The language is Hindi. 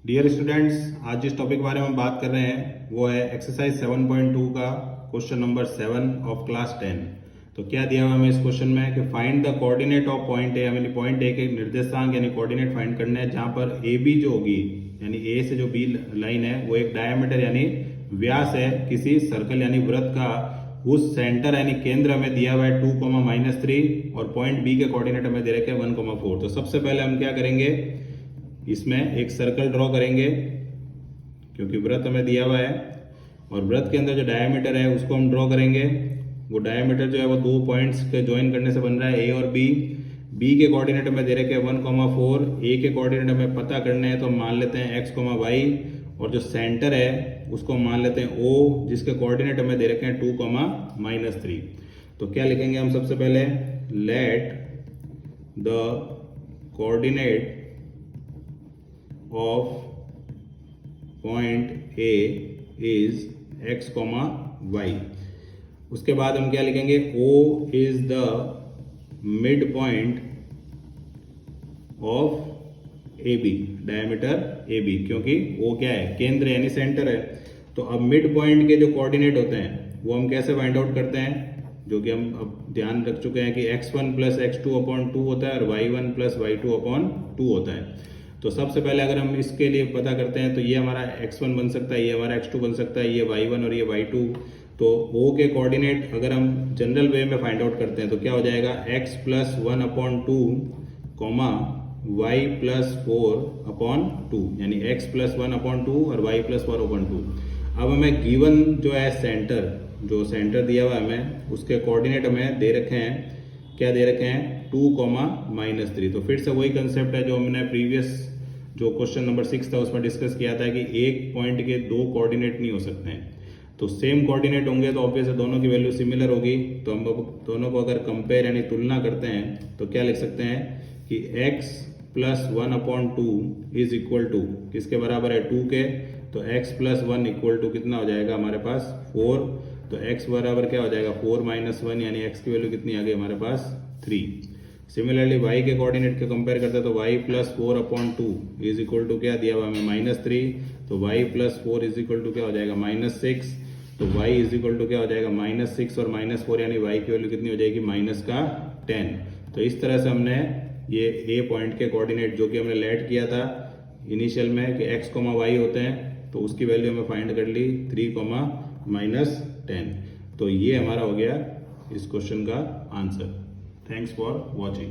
डियर स्टूडेंट्स, आज जिस टॉपिक के बारे में हम बात कर रहे हैं वो है एक्सरसाइज 7.2 का क्वेश्चन नंबर 7 ऑफ क्लास 10। तो क्या दिया हुआ हमें इस क्वेश्चन में कि find the coordinate of point A, यानी पॉइंट ए के निर्देशांक यानी कोऑर्डिनेट फाइंड करने हैं, जहां पर ए बी जो होगी यानी ए से जो बी लाइन है वो एक डायमीटर यानी व्यास है किसी सर्कल यानी वृत्त का, उस सेंटर यानी केंद्र हमें दिया हुआ है 2,-3 और पॉइंट बी के कोऑर्डिनेट हमें दे रखे हैं 1,4। तो सबसे पहले हम क्या करेंगे, इसमें एक सर्कल ड्रॉ करेंगे क्योंकि वृत्त हमें दिया हुआ है, और वृत्त के अंदर जो डायमीटर है उसको हम ड्रॉ करेंगे। वो डायमीटर जो है वो दो पॉइंट्स के ज्वाइन करने से बन रहा है ए और बी। बी के कोऑर्डिनेट हमें दे रखे हैं 1,4, ए के कोऑर्डिनेट हमें पता करने हैं तो हम मान लेते हैं x, y, और जो सेंटर है उसको मान लेते हैं O, जिसके कोऑर्डिनेट हमें दे रखे हैं 2,-3। तो क्या लिखेंगे हम सबसे पहले, let the coordinate of point A is x, y। उसके बाद हम क्या लिखेंगे, O is the mid point of AB, diameter AB, क्योंकि O क्या है, केंद्र यानी सेंटर है। तो अब मिड पॉइंट के जो कोऑर्डिनेट होते हैं वो हम कैसे फाइंड आउट करते हैं, जो कि हम अब ध्यान रख चुके हैं कि x1 + x2/2 होता है और y1 + y2/2 होता है। तो सबसे पहले अगर हम इसके लिए पता करते हैं तो ये हमारा x1 बन सकता है, ये हमारा x2 बन सकता है, ये y1 और ये y2। तो O के कोऑर्डिनेट अगर हम जनरल वे में फाइंड आउट करते हैं तो क्या हो जाएगा, x + 1/2, y + 4/2, यानी x + 1/2 और y + 4/2। अब हमें गिवन जो है सेंटर, जो सेंटर दिया हुआ है हमें, उसके कोऑर्डिनेट हमें दे रखे हैं, क्या दे रखे हैं, 2,-3। तो फिर से वही कंसेप्ट है जो हमने प्रीवियस जो क्वेश्चन नंबर 6 था उसमें डिस्कस किया था कि एक पॉइंट के दो कोऑर्डिनेट नहीं हो सकते हैं। तो सेम कोऑर्डिनेट होंगे तो ऑब्वियसली दोनों की वैल्यू सिमिलर होगी। तो हम दोनों को अगर कंपेयर यानी तुलना करते हैं तो क्या लिख सकते हैं कि x + 1/2 इज इक्वल टू किसके बराबर है, 2 के। तो x + 1 इक्वल टू कितना हो जाएगा हमारे पास, 4। तो x बराबर क्या हो जाएगा, 4 - 1, यानी x की वैल्यू कितनी आ गई हमारे पास, 3। सिमिलरली y के कोऑर्डिनेट के कंपेयर करते हैं तो y + 4/2 इज इक्वल टू क्या दिया हुआ हमें, -3। तो y + 4 इज इक्वल टू क्या हो जाएगा, -6। तो y इज इक्वल टू क्या हो जाएगा, -6 और -4, यानी y की वैल्यू कितनी हो जाएगी, -10। तो इस तरह से हमने ये a पॉइंट के कोऑर्डिनेट जो कि हमने लेट किया था इनिशियल में कि x, y होते हैं, तो उसकी वैल्यू हमें फाइंड कर ली 3, -10। तो ये हमारा हो गया इस क्वेश्चन का आंसर। Thanks for watching.